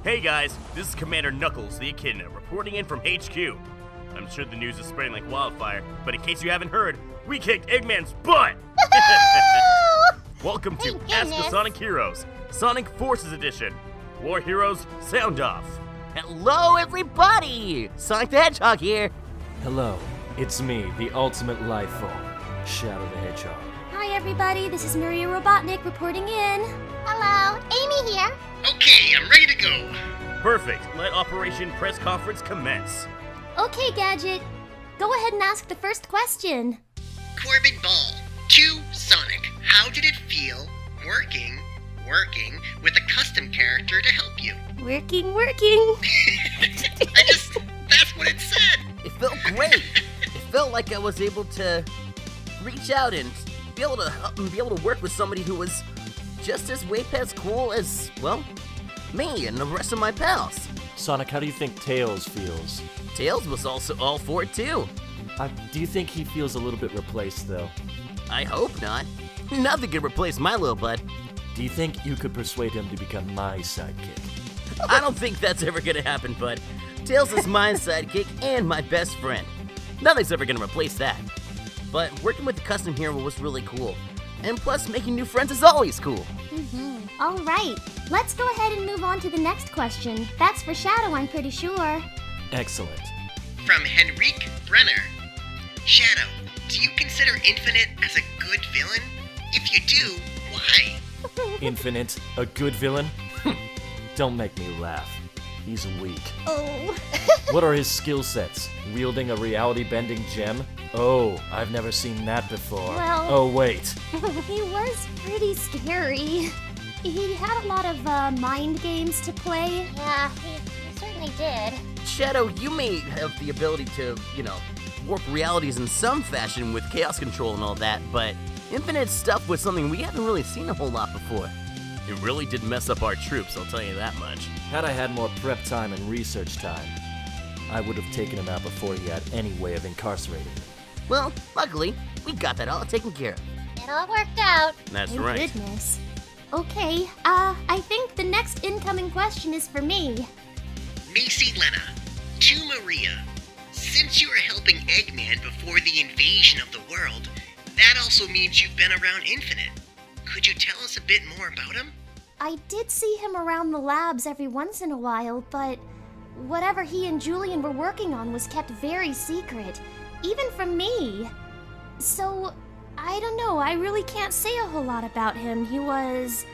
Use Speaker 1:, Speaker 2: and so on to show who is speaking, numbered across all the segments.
Speaker 1: Hey guys, this is Commander Knuckles, the Echidna, reporting in from HQ. I'm sure the news is spreading like wildfire, but in case you haven't heard, we kicked Eggman's butt! Welcome to Ask the Sonic Heroes, Sonic Forces Edition. War Heroes, sound off.
Speaker 2: Hello, everybody! Sonic the Hedgehog here.
Speaker 3: Hello, it's me, the ultimate life form, Shadow the Hedgehog.
Speaker 4: Hi, everybody. This is Maria Robotnik reporting in.
Speaker 5: Hello, Amy here.
Speaker 6: Okay, I'm ready to go.
Speaker 1: Perfect. Let Operation Press Conference commence.
Speaker 4: Okay, Gadget. Go ahead and ask the first question.
Speaker 6: Corbin Ball, to Sonic, how did it feel working with a custom character to help you?
Speaker 4: Working.
Speaker 6: That's what it said.
Speaker 2: It felt great. It felt like I was able to reach out and be able to work with somebody who was just as way past cool as, well, me and the rest of my pals.
Speaker 3: Sonic, how do you think Tails feels?
Speaker 2: Tails was also all for it too.
Speaker 3: Do you think he feels a little bit replaced, though?
Speaker 2: I hope not. Nothing can replace my little bud.
Speaker 3: Do you think you could persuade him to become my sidekick?
Speaker 2: I don't think that's ever gonna happen, bud. Tails is my sidekick and my best friend. Nothing's ever gonna replace that. But working with the custom hero was really cool. And plus, making new friends is always cool.
Speaker 4: All right. Let's go ahead and move on to the next question. That's for Shadow, I'm pretty sure.
Speaker 3: Excellent.
Speaker 6: From Henrique Brenner. Shadow, do you consider Infinite as a good villain? If you do, why?
Speaker 3: Infinite, a good villain? Don't make me laugh. He's weak.
Speaker 4: Oh.
Speaker 3: What are his skill sets? Wielding a reality-bending gem? Oh, I've never seen that before.
Speaker 4: Well-
Speaker 3: Oh, wait.
Speaker 4: He was pretty scary. He had a lot of mind games to play.
Speaker 5: Yeah, he certainly did.
Speaker 2: Shadow, you may have the ability to, warp realities in some fashion with chaos control and all that, but Infinite stuff was something we haven't really seen a whole lot before.
Speaker 1: It really did mess up our troops, I'll tell you that much.
Speaker 3: Had I had more prep time and research time, I would have taken him out before he had any way of incarcerating me.
Speaker 2: Well, luckily, we got that all taken care of.
Speaker 5: It all worked out.
Speaker 1: That's
Speaker 4: Oh,
Speaker 1: right.
Speaker 4: Goodness. Okay, I think the next incoming question is for me.
Speaker 6: Macy Lena, to Maria. Since you were helping Eggman before the invasion of the world, that also means you've been around Infinite. Could you tell us a bit more about him?
Speaker 4: I did see him around the labs every once in a while, but whatever he and Julian were working on was kept very secret, even from me. So, I don't know, I really can't say a whole lot about him. He was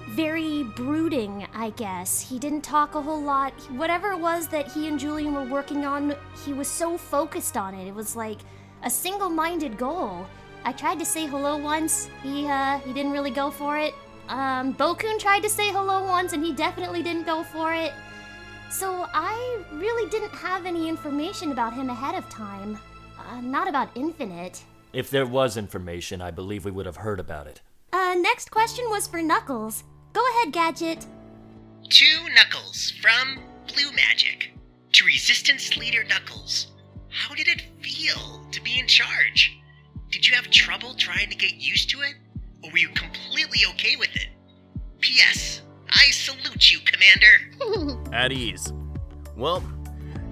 Speaker 4: very brooding, I guess. He didn't talk a whole lot. Whatever it was that he and Julian were working on, he was so focused on it. It was like a single-minded goal. I tried to say hello once. He didn't really go for it. Bokun tried to say hello once, and he definitely didn't go for it. So I really didn't have any information about him ahead of time. Not about Infinite.
Speaker 3: If there was information, I believe we would have heard about it.
Speaker 4: Next question was for Knuckles. Go ahead, Gadget.
Speaker 6: To Knuckles, from Blue Magic. To Resistance Leader Knuckles, how did it feel to be in charge? Did you have trouble trying to get used to it? Or were you completely okay with it? P.S. I salute you, Commander.
Speaker 1: At ease. Well,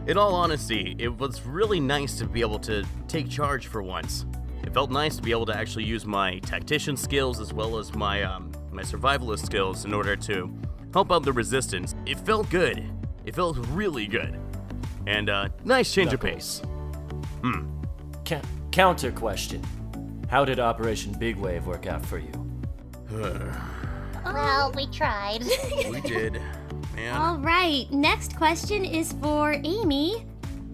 Speaker 1: in all honesty, it was really nice to be able to take charge for once. It felt nice to be able to actually use my tactician skills as well as my survivalist skills in order to help out the resistance. It felt good. It felt really good. And nice change of pace.
Speaker 3: Counter question. How did Operation Big Wave work out for you?
Speaker 5: Well, we tried.
Speaker 1: We did. Man.
Speaker 4: All right, next question is for Amy.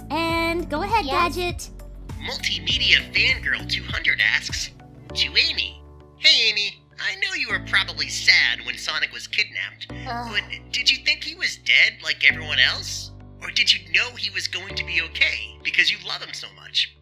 Speaker 4: And go ahead,
Speaker 5: Yes?
Speaker 4: Gadget.
Speaker 6: Multimedia Fangirl 200 asks, to Amy. Hey Amy, I know you were probably sad when Sonic was kidnapped, but did you think he was dead like everyone else? Or did you know he was going to be okay because you love him so much?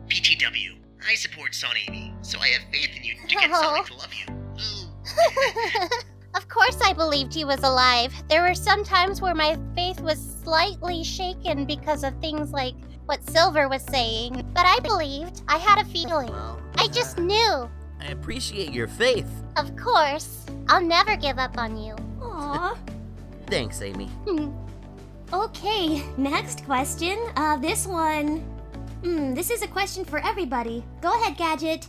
Speaker 6: PTW, I support Son Amy, so I have faith in you to get Sonic to love you. Ooh.
Speaker 5: Of course I believed he was alive. There were some times where my faith was slightly shaken because of things like what Silver was saying, but I believed. I had a feeling.
Speaker 2: Well,
Speaker 5: I just knew.
Speaker 2: I appreciate your faith.
Speaker 5: Of course. I'll never give up on you.
Speaker 4: Aw.
Speaker 2: Thanks, Amy.
Speaker 4: Okay, next question. This one. This is a question for everybody. Go ahead, Gadget.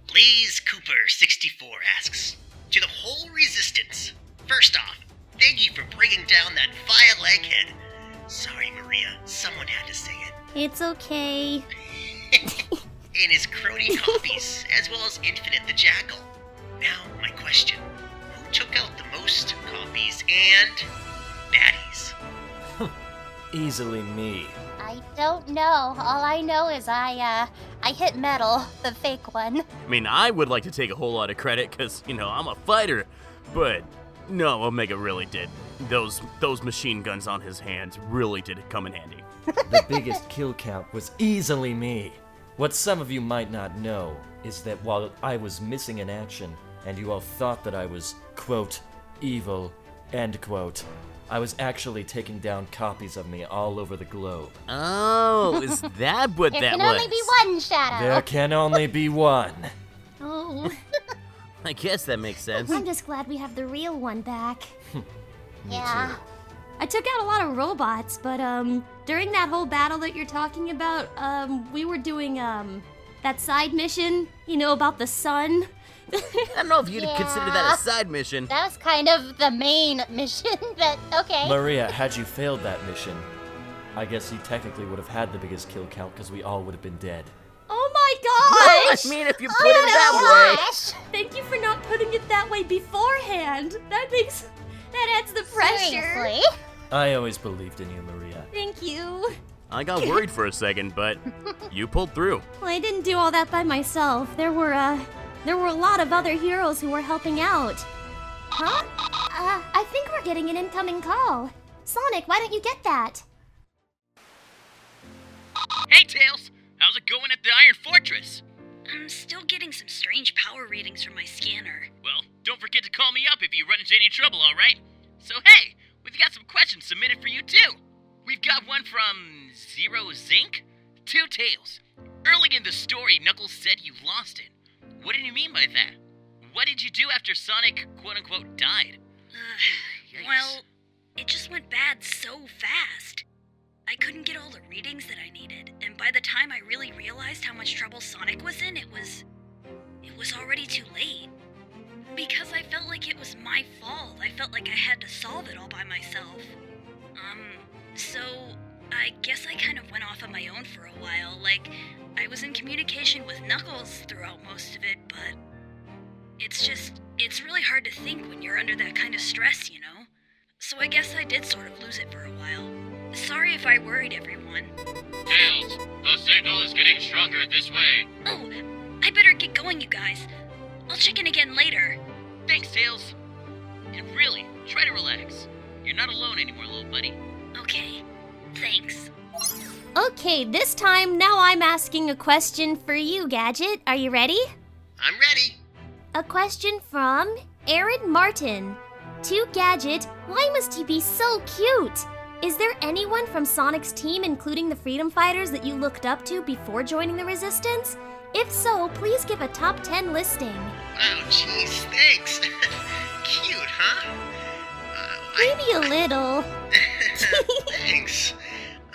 Speaker 6: Blaze Cooper 64 asks, to the whole resistance, first off, thank you for bringing down that vile egghead. Sorry, Maria, someone had to say it.
Speaker 4: It's okay.
Speaker 6: And his crony copies, as well as Infinite the Jackal. Now, my question, who took out the most copies and baddies?
Speaker 3: Easily me.
Speaker 5: I don't know. All I know is I hit metal, the fake one.
Speaker 1: I mean, I would like to take a whole lot of credit because, I'm a fighter, but no, Omega really did. Those machine guns on his hands really did come in handy.
Speaker 3: The biggest kill count was easily me. What some of you might not know is that while I was missing in action, and you all thought that I was, quote, evil, end quote, I was actually taking down copies of me all over the globe.
Speaker 1: Oh, is that what
Speaker 5: There
Speaker 1: that
Speaker 5: can
Speaker 1: was?
Speaker 5: only be one Shadow.
Speaker 3: There can only be one.
Speaker 4: Oh,
Speaker 1: I guess that makes sense.
Speaker 4: I'm just glad we have the real one back.
Speaker 5: Yeah.
Speaker 4: I took out a lot of robots, but during that whole battle that you're talking about, we were doing that side mission, about the sun.
Speaker 1: I don't know if you'd consider that a side mission.
Speaker 5: That was kind of the main mission, but okay.
Speaker 3: Maria, had you failed that mission, I guess you technically would have had the biggest kill count because we all would have been dead.
Speaker 4: Oh my
Speaker 1: I
Speaker 4: gosh!
Speaker 1: mean, if you put it that way.
Speaker 5: Gosh.
Speaker 4: Thank you for not putting it that way beforehand. That adds the pressure.
Speaker 5: Seriously?
Speaker 3: I always believed in you, Maria.
Speaker 4: Thank you.
Speaker 1: I got worried for a second, but you pulled through.
Speaker 4: Well, I didn't do all that by myself. There were a lot of other heroes who were helping out. Huh? I think we're getting an incoming call. Sonic, why don't you get that?
Speaker 7: Hey, Tails! How's it going at the Iron Fortress?
Speaker 8: I'm still getting some strange power readings from my scanner.
Speaker 7: Well, don't forget to call me up if you run into any trouble, alright? So hey, we've got some questions submitted for you too. We've got one from Zero Zinc. Two Tails. Early in the story, Knuckles said you lost it. What did you mean by that? What did you do after Sonic, quote-unquote, died? Yikes.
Speaker 8: Well, it just went bad so fast. I couldn't get all the readings that I needed, and by the time I really realized how much trouble Sonic was in, it was already too late. Because I felt like it was my fault. I felt like I had to solve it all by myself. So I guess I kind of went off on my own for a while. Like, I was in communication with Knuckles throughout most of it, but it's really hard to think when you're under that kind of stress, So I guess I did sort of lose it for a while. Sorry if I worried everyone.
Speaker 7: Tails, the signal is getting stronger this way.
Speaker 8: Oh, I better get going, you guys. I'll check in again later.
Speaker 7: Thanks, Tails. And really, try to relax. You're not alone anymore, little buddy.
Speaker 8: Okay, thanks.
Speaker 4: Okay, this time now I'm asking a question for you, Gadget. Are you ready?
Speaker 6: I'm ready.
Speaker 4: A question from Aaron Martin. To Gadget, why must he be so cute? Is there anyone from Sonic's team, including the Freedom Fighters, that you looked up to before joining the Resistance? If so, please give a top 10 listing.
Speaker 6: Oh, jeez, thanks. Cute, huh?
Speaker 4: Maybe a little.
Speaker 6: Thanks.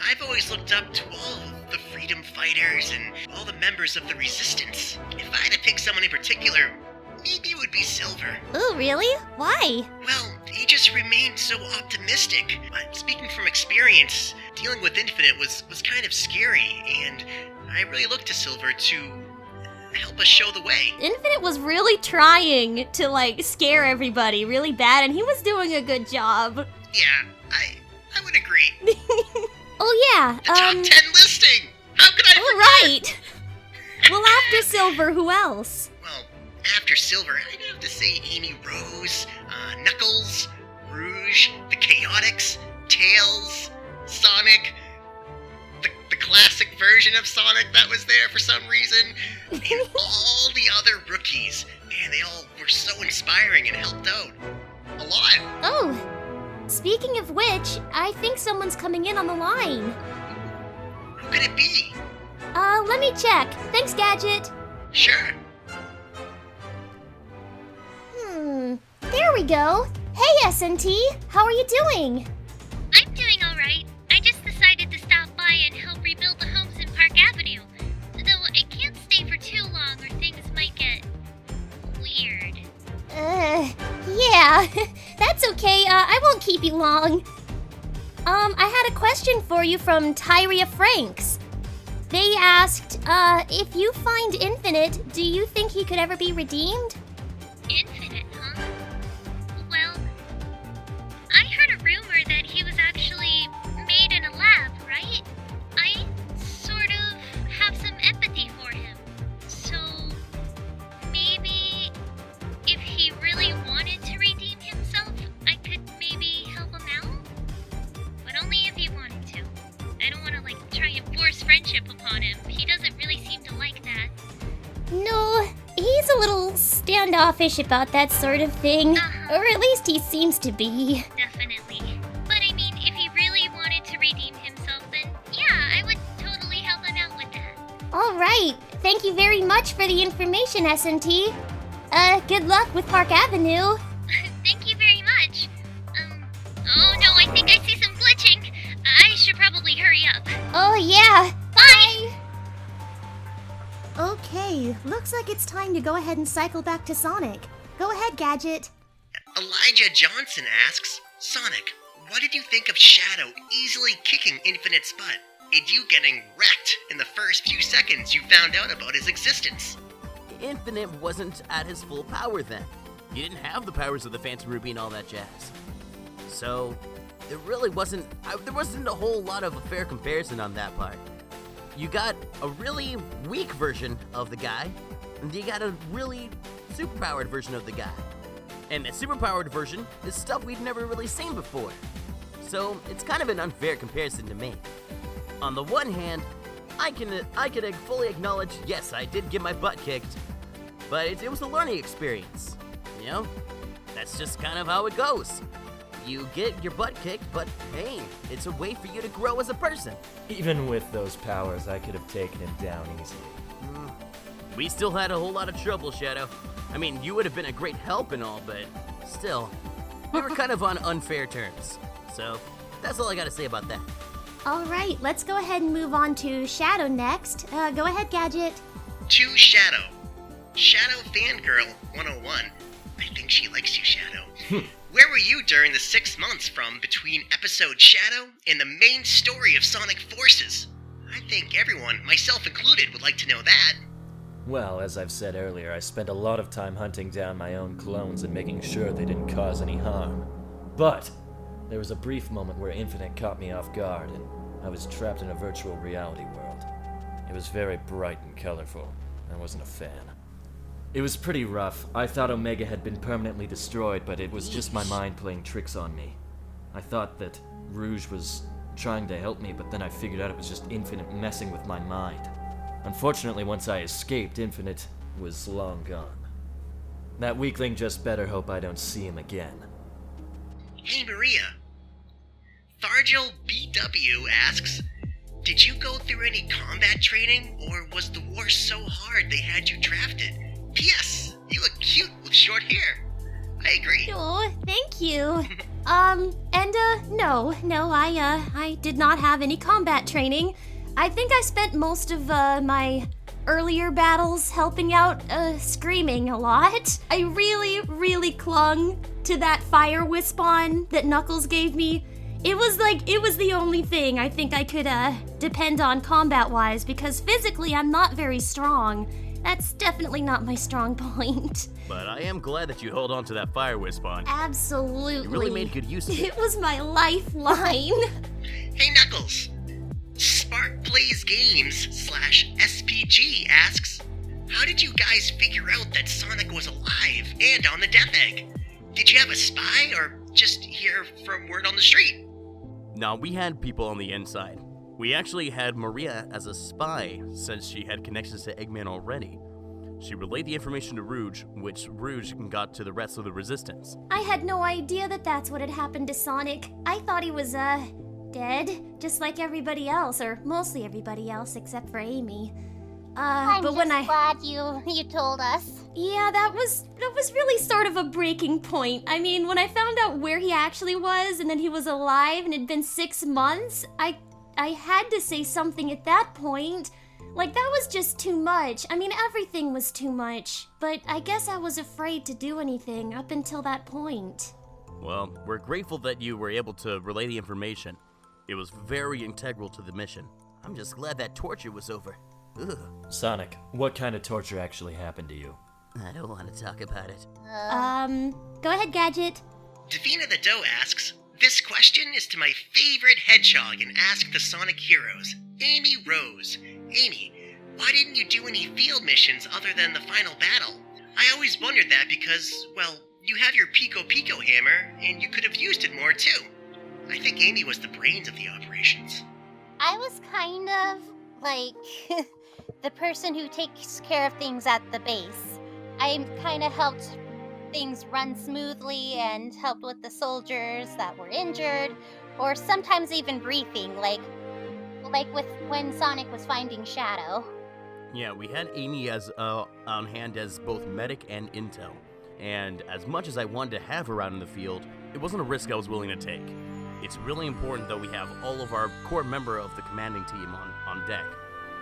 Speaker 6: I've always looked up to all the Freedom Fighters and all the members of the Resistance. If I had to pick someone in particular, maybe it would be Silver.
Speaker 4: Ooh, really? Why?
Speaker 6: Well, he just remained so optimistic. Speaking from experience, dealing with Infinite was kind of scary, and I really looked to Silver to help us show the way.
Speaker 4: Infinite was really trying to, scare everybody really bad, and he was doing a good job.
Speaker 6: Yeah, I would agree.
Speaker 4: Oh, yeah,
Speaker 6: The top 10 listing! How could I forget?
Speaker 4: All right. Well, after Silver, who else?
Speaker 6: Well, after Silver, I'd have to say Amy Rose, Knuckles, Rouge, the Chaotix, Tails, Sonic, the classic version of Sonic that was there for some reason, and all the other rookies. Man, they all were so inspiring and helped out a lot.
Speaker 4: Oh, speaking of which, I think someone's coming in on the line.
Speaker 6: Who could it be?
Speaker 4: Let me check. Thanks, Gadget.
Speaker 6: Sure.
Speaker 4: There we go. Hey, SNT! How are you doing?
Speaker 9: I'm doing alright. I just decided to stop by and help rebuild the homes in Park Avenue. Though I can't stay for too long or things might get weird.
Speaker 4: Yeah. That's okay. I won't keep you long. I had a question for you from Tyria Franks. They asked, if you find Infinite, do you think he could ever be redeemed?
Speaker 9: Infinite, huh? Well, I heard a rumor that he was actually made in a lab, right? I sort of have some empathy for him. So, maybe if he really wanted to redeem himself, I could maybe help him out? But only if he wanted to. I don't want to, try and force friendship upon him. He doesn't really seem to like that.
Speaker 4: No, he's a little standoffish about that sort of thing. Or at least he seems to be.
Speaker 9: Definitely. But I mean, if he really wanted to redeem himself, then yeah, I would totally help him out with that.
Speaker 4: Alright, thank you very much for the information, SNT. Good luck with Park Avenue.
Speaker 9: Thank you very much. Oh no, I think I see some glitching. I should probably hurry up.
Speaker 4: Oh yeah.
Speaker 9: Bye!
Speaker 4: Okay, looks like it's time to go ahead and cycle back to Sonic. Go ahead, Gadget.
Speaker 6: Elijah Johnson asks, Sonic, what did you think of Shadow easily kicking Infinite's butt, and you getting wrecked in the first few seconds you found out about his existence?
Speaker 2: Infinite wasn't at his full power then. He didn't have the powers of the Phantom Ruby and all that jazz. So, there really wasn't a whole lot of a fair comparison on that part. You got a really weak version of the guy, and you got a really superpowered version of the guy. And the superpowered version is stuff we've never really seen before. So, it's kind of an unfair comparison to make. On the one hand, I can fully acknowledge, yes, I did get my butt kicked, but it was a learning experience. You know? That's just kind of how it goes. You get your butt kicked, but hey, it's a way for you to grow as a person.
Speaker 3: Even with those powers, I could have taken him down easily.
Speaker 2: We still had a whole lot of trouble, Shadow. I mean, you would have been a great help and all, but still, we were kind of on unfair terms. So, that's all I gotta say about that.
Speaker 4: Alright, let's go ahead and move on to Shadow next. Go ahead, Gadget.
Speaker 6: To Shadow. Shadow Fangirl 101. I think she likes you, Shadow. Where were you during the 6 months from between episode Shadow and the main story of Sonic Forces? I think everyone, myself included, would like to know that.
Speaker 3: Well, as I've said earlier, I spent a lot of time hunting down my own clones and making sure they didn't cause any harm. But there was a brief moment where Infinite caught me off guard, and I was trapped in a virtual reality world. It was very bright and colorful. I wasn't a fan. It was pretty rough. I thought Omega had been permanently destroyed, but it was just my mind playing tricks on me. I thought that Rouge was trying to help me, but then I figured out it was just Infinite messing with my mind. Unfortunately, once I escaped, Infinite was long gone. That weakling just better hope I don't see him again.
Speaker 6: Hey Maria. Thargil BW asks, did you go through any combat training, or was the war so hard they had you drafted? P.S. You look cute with short hair. I agree.
Speaker 4: Oh, thank you. No, I did not have any combat training. I think I spent most of, my earlier battles helping out, screaming a lot. I really clung to that fire wisp-on that Knuckles gave me. It was the only thing I think I could, depend on combat-wise, because physically I'm not very strong. That's definitely not my strong point.
Speaker 1: But I am glad that you held on to that fire wisp-on.
Speaker 4: Absolutely.
Speaker 1: You really made good use of it.
Speaker 4: It was my lifeline.
Speaker 6: Hey Knuckles. Spark Plays Games /SPG asks, how did you guys figure out that Sonic was alive and on the Death Egg? Did you have a spy or just hear from word on the street?
Speaker 1: No, we had people on the inside. We actually had Maria as a spy, since she had connections to Eggman already. She relayed the information to Rouge, which Rouge got to the rest of the Resistance.
Speaker 4: I had no idea that that's what had happened to Sonic. I thought he was, dead, just like everybody else, or mostly everybody else except for Amy.
Speaker 5: I'm
Speaker 4: but when
Speaker 5: just
Speaker 4: I...
Speaker 5: glad you told us.
Speaker 4: Yeah, that was really sort of a breaking point. I mean, when I found out where he actually was and that he was alive and it'd been 6 months, I had to say something at that point. Like, that was just too much. I mean, everything was too much. But I guess I was afraid to do anything up until that point.
Speaker 1: Well, we're grateful that you were able to relay the information. It was very integral to the mission.
Speaker 2: I'm just glad that torture was over. Ugh.
Speaker 3: Sonic, what kind of torture actually happened to you?
Speaker 2: I don't want to talk about it.
Speaker 4: Go ahead, Gadget.
Speaker 6: Davina the Doe asks, this question is to my favorite hedgehog in Ask the Sonic Heroes, Amy Rose. Amy, why didn't you do any field missions other than the final battle? I always wondered that because, well, you have your Pico Pico hammer, and you could have used it more too. I think Amy was the brains of the operations.
Speaker 5: I was kind of like the person who takes care of things at the base. I kind of helped things run smoothly and helped with the soldiers that were injured, or sometimes even briefing, like with when Sonic was finding Shadow.
Speaker 1: Yeah, we had Amy as on hand as both medic and intel. And as much as I wanted to have her out in the field, it wasn't a risk I was willing to take. It's really important that we have all of our core member of the commanding team on deck.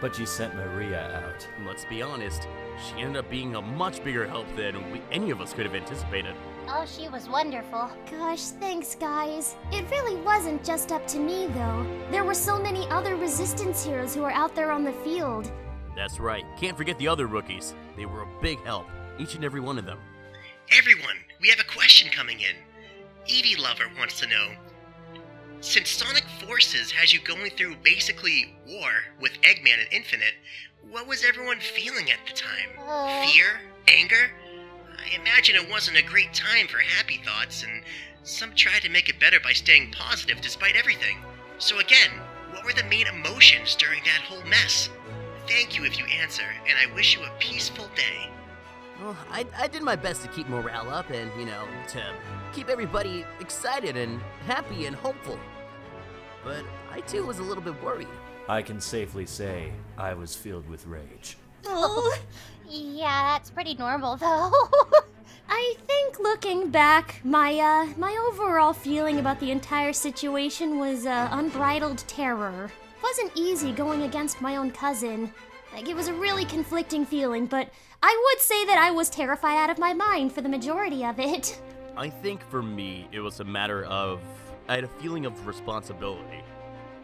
Speaker 3: But you sent Maria out.
Speaker 1: Let's be honest, she ended up being a much bigger help than any of us could have anticipated.
Speaker 5: Oh, she was wonderful.
Speaker 4: Gosh, thanks, guys. It really wasn't just up to me, though. There were so many other Resistance heroes who were out there on the field.
Speaker 1: That's right. Can't forget the other rookies. They were a big help, each and every one of them.
Speaker 6: Everyone, we have a question coming in. Evie Lover wants to know, since Sonic Forces has you going through basically war with Eggman and Infinite, what was everyone feeling at the time? Fear? Anger? I imagine it wasn't a great time for happy thoughts, and some tried to make it better by staying positive despite everything. So again, what were the main emotions during that whole mess? Thank you if you answer, and I wish you a peaceful day.
Speaker 2: Well, I did my best to keep morale up and, to keep everybody excited and happy and hopeful. But I too was a little bit worried.
Speaker 3: I can safely say I was filled with rage.
Speaker 4: Oh,
Speaker 5: Yeah, that's pretty normal, though.
Speaker 4: I think looking back, my overall feeling about the entire situation was unbridled terror. It wasn't easy going against my own cousin. Like, it was a really conflicting feeling, but I would say that I was terrified out of my mind for the majority of it.
Speaker 1: I think for me, it was a matter of, I had a feeling of responsibility.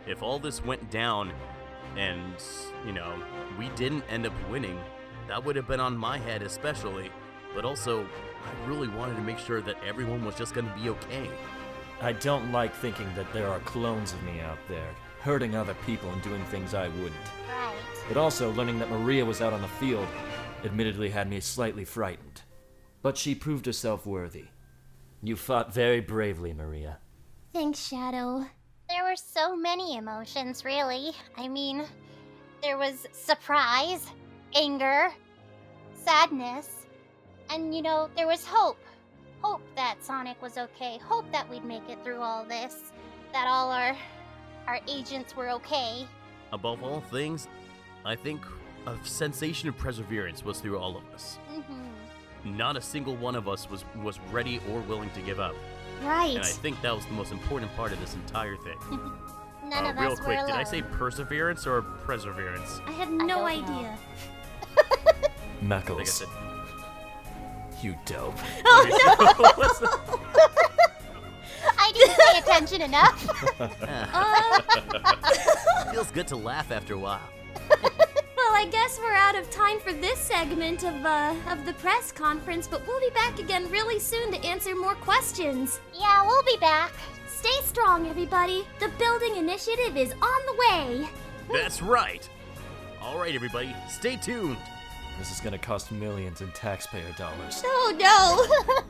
Speaker 1: If all this went down and, we didn't end up winning, that would have been on my head especially, but also, I really wanted to make sure that everyone was just gonna be okay.
Speaker 3: I don't like thinking that there are clones of me out there, hurting other people and doing things I wouldn't.
Speaker 5: Right.
Speaker 3: But also, learning that Maria was out on the field admittedly had me slightly frightened. But she proved herself worthy. You fought very bravely, Maria.
Speaker 4: Thanks, Shadow.
Speaker 5: There were so many emotions, really. I mean, there was surprise, anger, sadness, and, there was hope. Hope that Sonic was okay. Hope that we'd make it through all this. That all our agents were okay.
Speaker 1: Above all things, I think a sensation of perseverance was through all of us.
Speaker 5: Mm-hmm.
Speaker 1: Not a single one of us was ready or willing to give up.
Speaker 4: Right.
Speaker 1: And I think that was the most important part of this entire thing.
Speaker 5: None of
Speaker 1: real
Speaker 5: us
Speaker 1: quick,
Speaker 5: were
Speaker 1: did I
Speaker 5: alone.
Speaker 1: say perseverance or perseverance?
Speaker 4: I have
Speaker 5: I
Speaker 4: no
Speaker 5: don't
Speaker 4: idea.
Speaker 1: I think I
Speaker 3: Knuckles,
Speaker 1: said.
Speaker 3: you dope.
Speaker 1: What's the-
Speaker 5: I didn't pay attention enough.
Speaker 1: Feels good to laugh after a while.
Speaker 4: Well, I guess we're out of time for this segment of the press conference, but we'll be back again really soon to answer more questions.
Speaker 5: Yeah, we'll be back.
Speaker 4: Stay strong, everybody. The building initiative is on the way.
Speaker 1: That's right. All right, everybody, stay tuned.
Speaker 3: This is gonna cost millions in taxpayer dollars.
Speaker 4: Oh no.